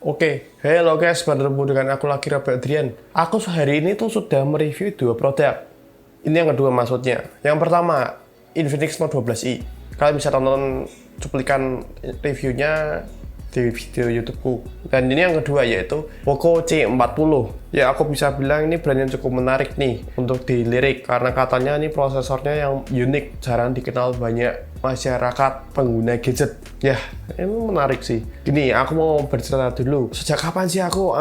Oke, hello guys, bertemu dengan aku lagi Robert Adrian. Aku hari ini tuh sudah mereview dua produk. Ini yang kedua maksudnya. Yang pertama, Infinix Note 12i. Kalian bisa tonton cuplikan reviewnya di video YouTubeku. Dan ini yang kedua yaitu Poco C40. Ya, aku bisa bilang ini brand yang cukup menarik nih untuk dilirik karena katanya ini prosesornya yang unik, jarang dikenal banyak masyarakat pengguna gadget. Ya, ini menarik sih. Gini, aku mau bercerita dulu. Sejak kapan sih aku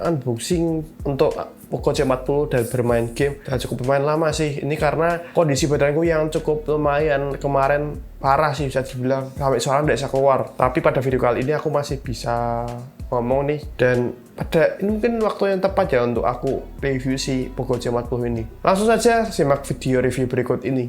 unboxing untuk Poco C40 dan bermain game? Dan cukup bermain lama sih. Ini karena kondisi badanku yang cukup lumayan kemarin parah sih, bisa dibilang sampai suara tidak bisa keluar. Tapi pada video kali ini aku masih bisa ngomong nih, dan pada ini mungkin waktu yang tepat ya untuk aku review si Poco C40 ini. Langsung saja simak video review berikut ini.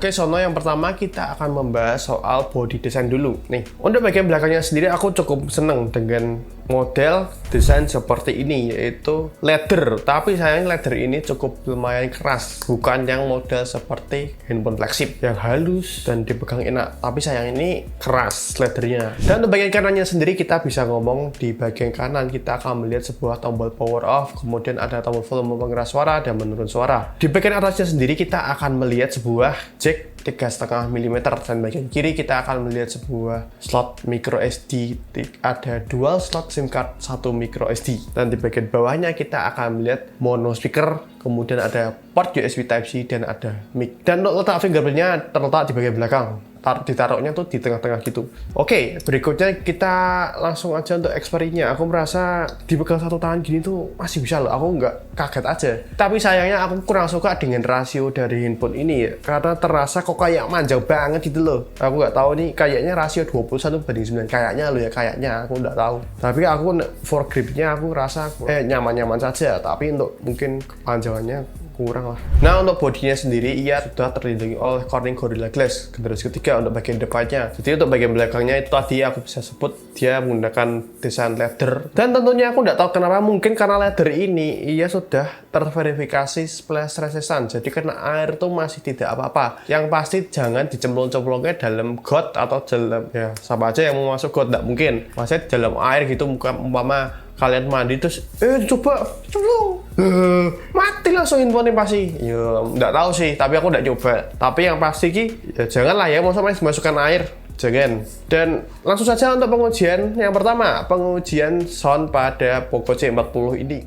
Oke, sono yang pertama kita akan membahas soal body design dulu. Nih, untuk bagian belakangnya sendiri aku cukup seneng dengan model desain seperti ini, yaitu leather. Tapi sayangnya leather ini cukup lumayan keras, bukan yang model seperti handphone flagship yang halus dan dipegang enak. Tapi sayang ini keras leathernya. Dan untuk bagian kanannya sendiri kita bisa ngomong di bagian kanan kita akan melihat sebuah tombol power off, kemudian ada tombol volume pengeras suara dan menurun suara. Di bagian atasnya sendiri kita akan melihat sebuah jack 3,5 mm, dan bagian kiri kita akan melihat sebuah slot micro SD. Ada dual slot SIM card 1 micro SD, dan di bagian bawahnya kita akan melihat mono speaker, kemudian ada port USB Type-C dan ada mic. Dan untuk letak fingerprintnya terletak di bagian belakang, ditaruhnya tuh di tengah-tengah gitu. Oke, berikutnya kita langsung aja untuk eksperimennya. Aku merasa dipegang satu tangan gini tuh masih bisa loh, aku nggak kaget aja. Tapi sayangnya aku kurang suka dengan rasio dari handphone ini ya, karena terasa kok kayak manjang banget gitu loh. Aku nggak tahu nih, kayaknya rasio 21:9, kayaknya loh ya, kayaknya aku nggak tahu. Tapi aku for gripnya aku rasa nyaman-nyaman saja, tapi untuk mungkin kepanjangannya kurang lah. Nah, untuk bodinya sendiri ia sudah terlindungi oleh Corning Gorilla Glass generasi ketiga untuk bagian depannya. Jadi untuk bagian belakangnya itu tadi aku bisa sebut dia menggunakan desain leather. Dan tentunya aku tidak tahu kenapa, mungkin karena leather ini ia sudah terverifikasi splash resistant. Jadi kena air tuh masih tidak apa-apa. Yang pasti jangan dicemplung-cemplungnya dalam got atau dalam, ya sama aja yang mau masuk got, tidak mungkin. Maksudnya dalam air gitu, umpama kalian mandi terus coba mati langsung handphone pasti. Ya nggak tahu sih, tapi aku nggak coba. Tapi yang pasti ya janganlah ya, maksudnya masukkan air, jangan. Dan langsung saja untuk pengujian yang pertama, pengujian sound pada Poco C40 ini.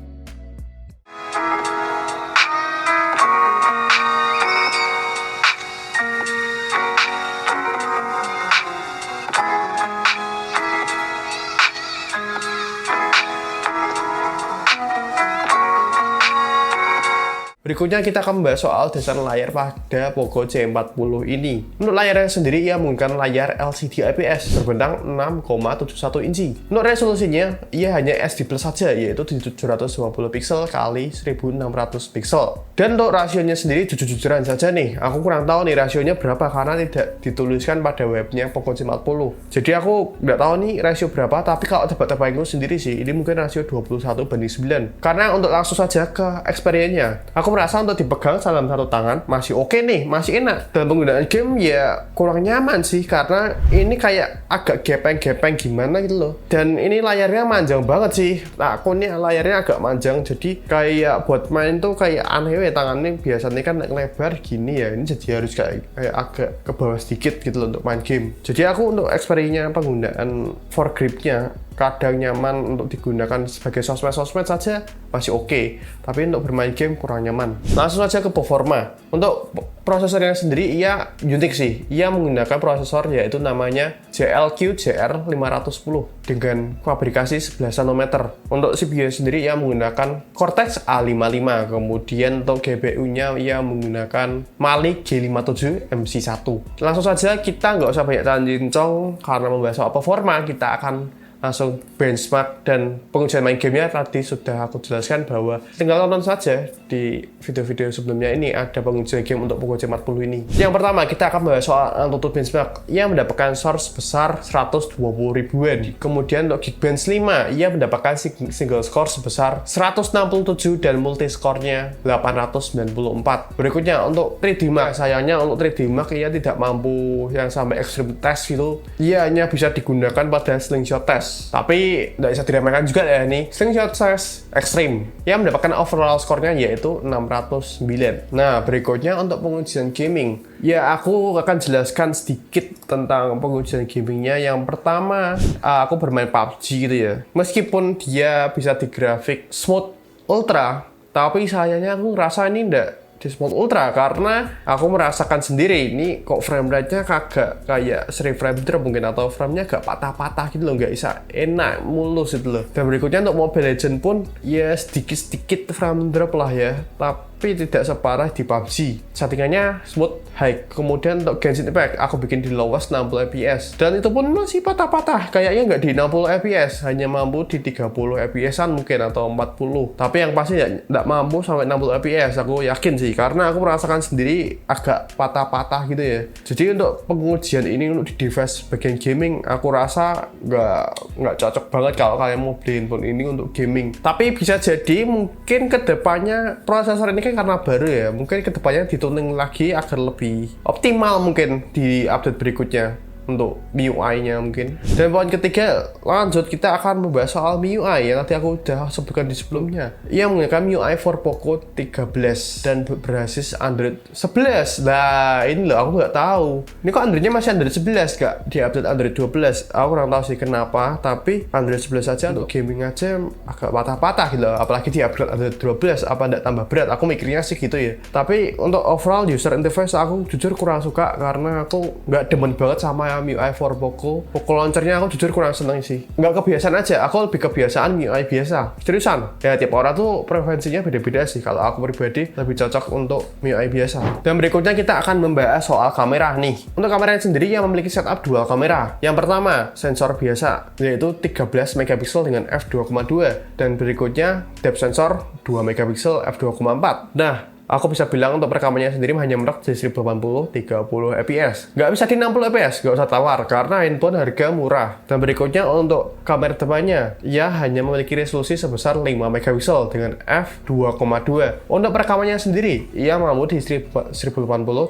Berikutnya kita akan membahas soal desain layar pada Poco C40 ini. Untuk layarnya sendiri ia menggunakan layar LCD IPS berbentang 6,71 inci. Untuk resolusinya ia hanya SD Plus saja, yaitu di 720 pixel kali 1600 pixel. Dan untuk rasionya sendiri jujur-jujuran saja nih, aku kurang tahu nih rasionya berapa karena tidak dituliskan pada webnya Poco C40. Jadi aku nggak tahu nih rasio berapa, tapi kalau tebak-tebakku sendiri sih ini mungkin rasio 21:9. Karena untuk langsung saja ke experience-nya, aku merasa untuk dipegang dalam satu tangan masih oke nih, masih enak. Dalam penggunaan game ya kurang nyaman sih, karena ini kayak agak gepeng-gepeng gimana gitu loh. Dan ini layarnya manjang banget sih. Nah, aku nih layarnya agak manjang, jadi kayak buat main tuh kayak aneh ya, tangannya biasanya kan lebar gini ya, ini jadi harus kayak agak ke bawah sedikit gitu loh untuk main game. Jadi aku untuk eksperimennya penggunaan for gripnya kadang nyaman untuk digunakan sebagai sosmed saja masih oke, tapi untuk bermain game kurang nyaman. Langsung saja ke performa. Untuk prosesornya sendiri ia unik sih. Ia menggunakan prosesor yaitu namanya JLQ JR510 dengan fabrikasi 11 nanometer. Untuk CPU sendiri ia menggunakan Cortex A55, kemudian untuk GPU-nya ia menggunakan Mali G57 MC1. Langsung saja kita nggak usah banyak cincong karena membahas soal performa, kita akan langsung benchmark dan pengujian main gamenya tadi sudah aku jelaskan bahwa tinggal tonton saja di video-video sebelumnya ini ada pengujian game untuk Poco C40 ini. Yang pertama kita akan bahas soal AnTuTu benchmark. Ia mendapatkan skor sebesar 120 ribuan. Kemudian untuk Geekbench 5 ia mendapatkan single score sebesar 167 dan multi skornya 894. Berikutnya untuk 3D Mark, sayangnya untuk 3D Mark ia tidak mampu yang sampai extreme test gitu. Ia hanya bisa digunakan pada slingshot test. Tapi tidak bisa diremehkan juga ya ini. Slingshot test extreme. Ia mendapatkan overall skornya yaitu 609. Nah, berikutnya untuk pengujian gaming. Ya, aku akan jelaskan sedikit tentang pengujian gamingnya. Yang pertama, aku bermain PUBG gitu ya. Meskipun dia bisa di grafik smooth ultra, tapi sayangnya aku ngerasa ini enggak di smooth ultra karena aku merasakan sendiri ini kok frame rate-nya kagak kayak seri frame drop mungkin, atau frame-nya agak patah-patah gitu loh, nggak bisa enak mulus gitu loh. Dan berikutnya untuk Mobile Legends pun ya sedikit-sedikit frame drop lah ya, tapi tidak separah di PUBG. Settingannya smooth high. Kemudian untuk Genshin Impact aku bikin di lowest 60 fps dan itu pun masih patah-patah, kayaknya nggak di 60 fps, hanya mampu di 30 fps-an mungkin atau 40, tapi yang pasti ya nggak mampu sampai 60 fps, aku yakin sih karena aku merasakan sendiri agak patah-patah gitu ya. Jadi untuk pengujian ini untuk di device bagian gaming aku rasa nggak cocok banget kalau kalian mau beli handphone ini untuk gaming. Tapi bisa jadi mungkin kedepannya prosesor ini kan karena baru ya, mungkin kedepannya dituning lagi agar lebih optimal mungkin di update berikutnya untuk MIUI-nya mungkin. Dan poin ketiga, lanjut kita akan membahas soal MIUI yang tadi aku udah sebutkan di sebelumnya. Ia menggunakan MIUI for Poco 13 dan berbasis Android 11. Nah, ini loh aku nggak tahu. Ini kok Android-nya masih Android 11 gak di update Android 12? Aku kurang tahu sih kenapa, tapi Android 11 aja untuk gaming aja agak patah-patah gitu. Apalagi di upgrade Android 12, apa nggak tambah berat? Aku mikirnya sih gitu ya. Tapi untuk overall user interface aku jujur kurang suka karena aku nggak demen banget sama MIUI for Poco launchernya. Aku jujur kurang seneng sih, nggak kebiasaan aja. Aku lebih kebiasaan MIUI biasa, seriusan ya. Tiap orang tuh preferensinya beda-beda sih. Kalau aku pribadi lebih cocok untuk MIUI biasa. Dan berikutnya kita akan membahas soal kamera nih. Untuk kameranya sendiri yang memiliki setup dual kamera. Yang pertama sensor biasa yaitu 13 megapiksel dengan f2,2 dan berikutnya depth sensor 2 megapiksel f2,4. Nah, aku bisa bilang untuk perekamannya sendiri hanya mentok di 1080 30 fps. Nggak bisa di 60 fps, nggak usah tawar karena handphone harga murah. Dan berikutnya untuk kamera depannya, ia hanya memiliki resolusi sebesar 5 megapiksel dengan f2,2. Untuk perekamannya sendiri, ia mampu di 1080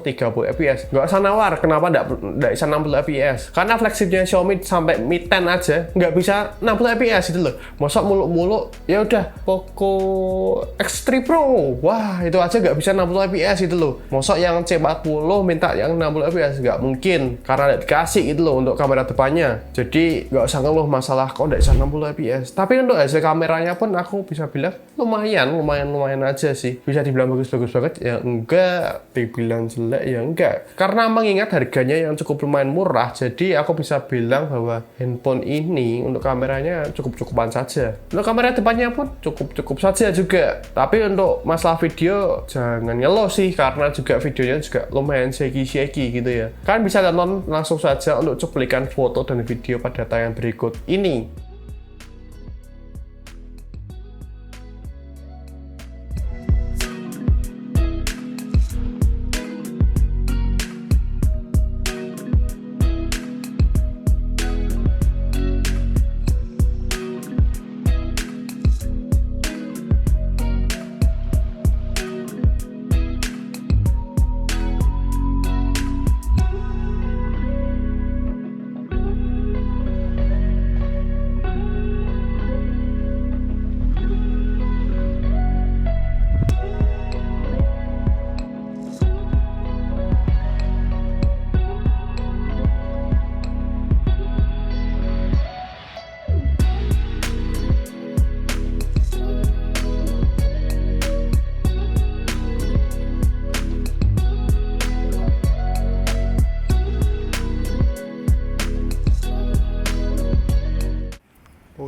30 fps. Nggak usah nawar, kenapa nggak bisa 60 fps? Karena flagshipnya Xiaomi sampai Mi 10 aja nggak bisa 60 fps itu loh. Masa muluk-muluk, ya udah Poco X3 Pro, wah itu aja nggak bisa 60 fps itu loh. Mosok yang C40 minta yang 60 fps, nggak mungkin karena nggak dikasih itu loh untuk kamera depannya. Jadi nggak usah ngeluh masalah kok nggak bisa 60 fps. Tapi untuk hasil kameranya pun aku bisa bilang lumayan aja sih. Bisa dibilang bagus-bagus banget ya enggak, dibilang jelek ya enggak. Karena mengingat harganya yang cukup lumayan murah, jadi aku bisa bilang bahwa handphone ini untuk kameranya cukup-cukupan saja. Untuk kamera depannya pun cukup saja juga. Tapi untuk masalah video jangan ngeluh sih karena juga videonya juga lumayan shaky gitu ya. Kalian bisa tonton langsung saja untuk cuplikan foto dan video pada tayangan berikut ini.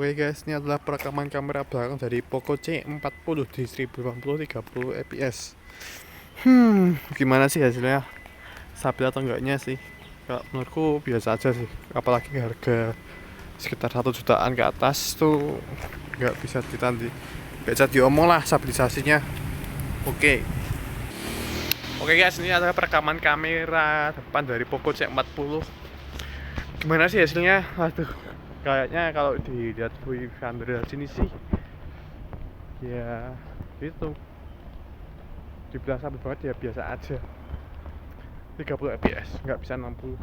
Oke guys, ini adalah perekaman kamera belakang dari Poco C40 di 1080 30 fps. Gimana sih hasilnya? Stabil atau enggaknya sih? Kalau menurutku biasa aja sih, apalagi harga sekitar 1 jutaan ke atas tuh nggak bisa diomong lah stabilisasinya. Oke guys, ini adalah perekaman kamera depan dari Poco C40. Gimana sih hasilnya? Aduh, kayaknya kalau dilihat viewfinder dari sini sih ya itu dibilang stabil banget ya biasa aja. 30 fps, nggak bisa 60.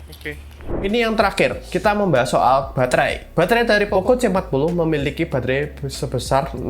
Oke. Ini yang terakhir, kita membahas soal baterai. Baterai dari Poco C40 memiliki baterai sebesar 6000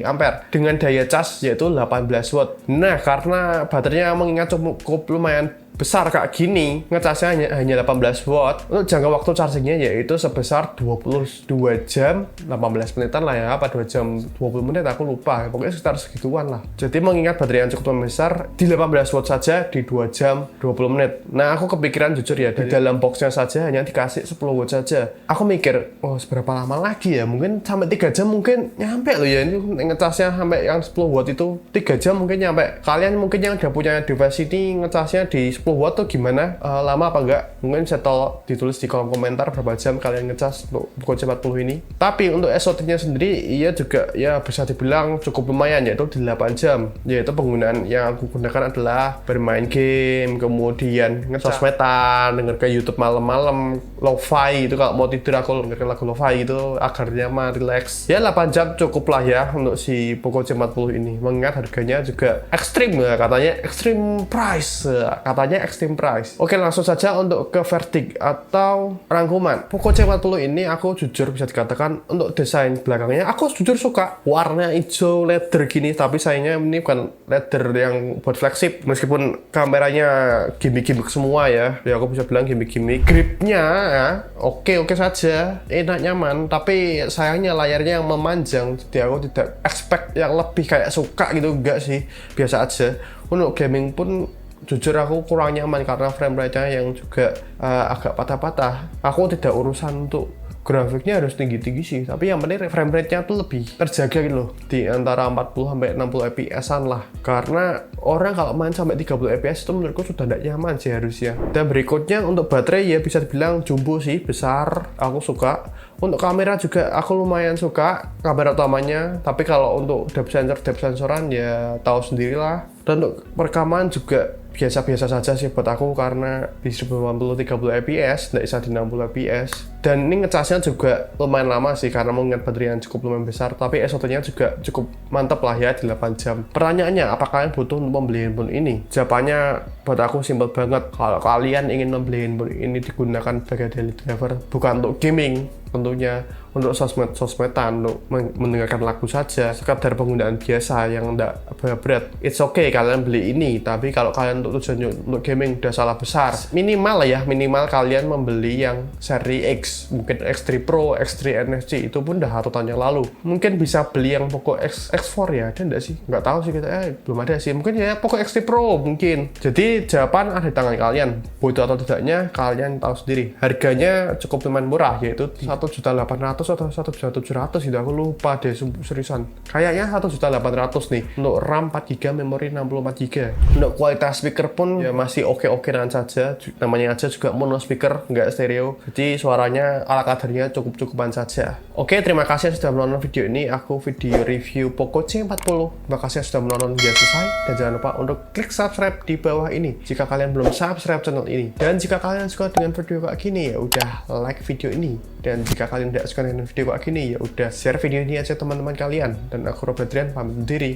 mAh dengan daya cas yaitu 18 watt. Nah, karena baterainya mengingat cukup lumayan besar kayak gini, ngecasnya hanya 18 watt, untuk jangka waktu chargingnya yaitu sebesar 22 jam 18 menitan lah ya, apa 2 jam 20 menit aku lupa, pokoknya sekitar segituan lah. Jadi mengingat baterai yang cukup besar, di 18 watt saja di 2 jam 20 menit. Nah, aku kepikiran jujur ya, di dalam boxnya saja hanya dikasih 10 watt saja. Aku mikir, oh seberapa lama lagi ya, mungkin sampai 3 jam mungkin nyampe loh ya, ini ngecasnya sampai yang 10 watt itu 3 jam mungkin nyampe. Kalian mungkin yang udah punya device ini ngecasnya di 10 watt tuh gimana? Lama apa enggak? Mungkin bisa ditulis di kolom komentar berapa jam kalian ngecas untuk Poco C40 ini. Tapi untuk SOT-nya sendiri, ia juga ya bisa dibilang cukup lumayan, yaitu di 8 jam. Yaitu penggunaan yang aku gunakan adalah bermain game, kemudian ngecas-sosmedan, denger ke YouTube malam-malam, lo-fi itu kalau mau tidur aku dengerin lagu lo-fi itu agar nyaman, relax. Ya 8 jam cukup lah ya untuk si Poco C40 ini. Mengingat harganya juga ekstrim ya, katanya extreme price. Katanya extreme price. Oke, langsung saja untuk ke verdict atau rangkuman. Poco C40 ini aku jujur bisa dikatakan untuk desain belakangnya aku jujur suka. Warna hijau leather gini, tapi sayangnya ini bukan leather yang buat flagship. Meskipun kameranya gimmick-gimmick semua ya. Ya aku bisa bilang gimmick-gimmick. Gripnya ya, oke saja, enak nyaman, tapi sayangnya layarnya yang memanjang. Jadi aku tidak expect yang lebih kayak suka gitu, enggak sih. Biasa aja. Untuk gaming pun jujur aku kurang nyaman karena frame rate-nya yang juga agak patah-patah. Aku tidak urusan untuk grafiknya harus tinggi-tinggi sih, tapi yang penting frame rate-nya tuh lebih terjaga gitu loh, di antara 40 sampai 60 fps-an lah. Karena orang kalau main sampai 30 fps itu menurutku sudah tidak nyaman sih harusnya. Dan berikutnya untuk baterai ya bisa dibilang jumbo sih, besar, aku suka. Untuk kamera juga aku lumayan suka kamera utamanya, tapi kalau untuk depth sensoran ya tahu sendirilah. Dan untuk perekaman juga biasa-biasa saja sih buat aku karena di 1080 30 fps, tidak bisa di 60 fps. Dan ini ngecasnya juga lumayan lama sih karena mengingat baterai yang cukup lumayan besar, tapi SOT-nya juga cukup mantap lah ya di 8 jam. Pertanyaannya, apakah kalian butuh untuk membeli handphone ini? Jawabannya buat aku simpel banget. Kalau kalian ingin membeli handphone ini digunakan sebagai daily driver, bukan untuk gaming tentunya, untuk sosmedan, untuk mendengarkan lagu saja, sekadar penggunaan biasa yang tidak berat, it's okay kalian beli ini. Tapi kalau kalian untuk tujuan untuk gaming udah salah besar. Minimal kalian membeli yang seri X, mungkin X3 Pro, X3 NFC, itu pun udah satu tahun yang lalu. Mungkin bisa beli yang Poco X4 ya, ada nggak sih? Nggak tahu sih kita, belum ada sih. Mungkin ya Poco X3 Pro mungkin. Jadi jawaban ada di tangan kalian. Butuh atau tidaknya kalian tahu sendiri. Harganya cukup lumayan murah, yaitu 1.800.000 atau 1.700.000 gitu, aku lupa deh seriusan. Kayaknya 1.800.000 nih untuk RAM 4GB, memori 64GB. Untuk kualitas speaker pun ya masih oke-okean saja. Namanya aja juga mono speaker, nggak stereo. Jadi suaranya ala kadarnya cukup-cukupan saja. Oke, terima kasih sudah menonton video ini. Aku video review Poco C40. Terima kasih sudah menonton hingga selesai, dan jangan lupa untuk klik subscribe di bawah ini jika kalian belum subscribe channel ini. Dan jika kalian suka dengan video kayak gini, ya udah like video ini. Dan jika kalian tidak suka dengan video kayak gini, ya udah share video ini aja teman-teman kalian. Dan aku Robert Adrian pamit sendiri.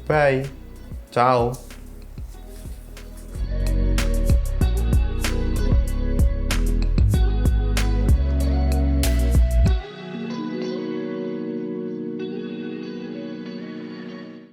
Bye. Ciao.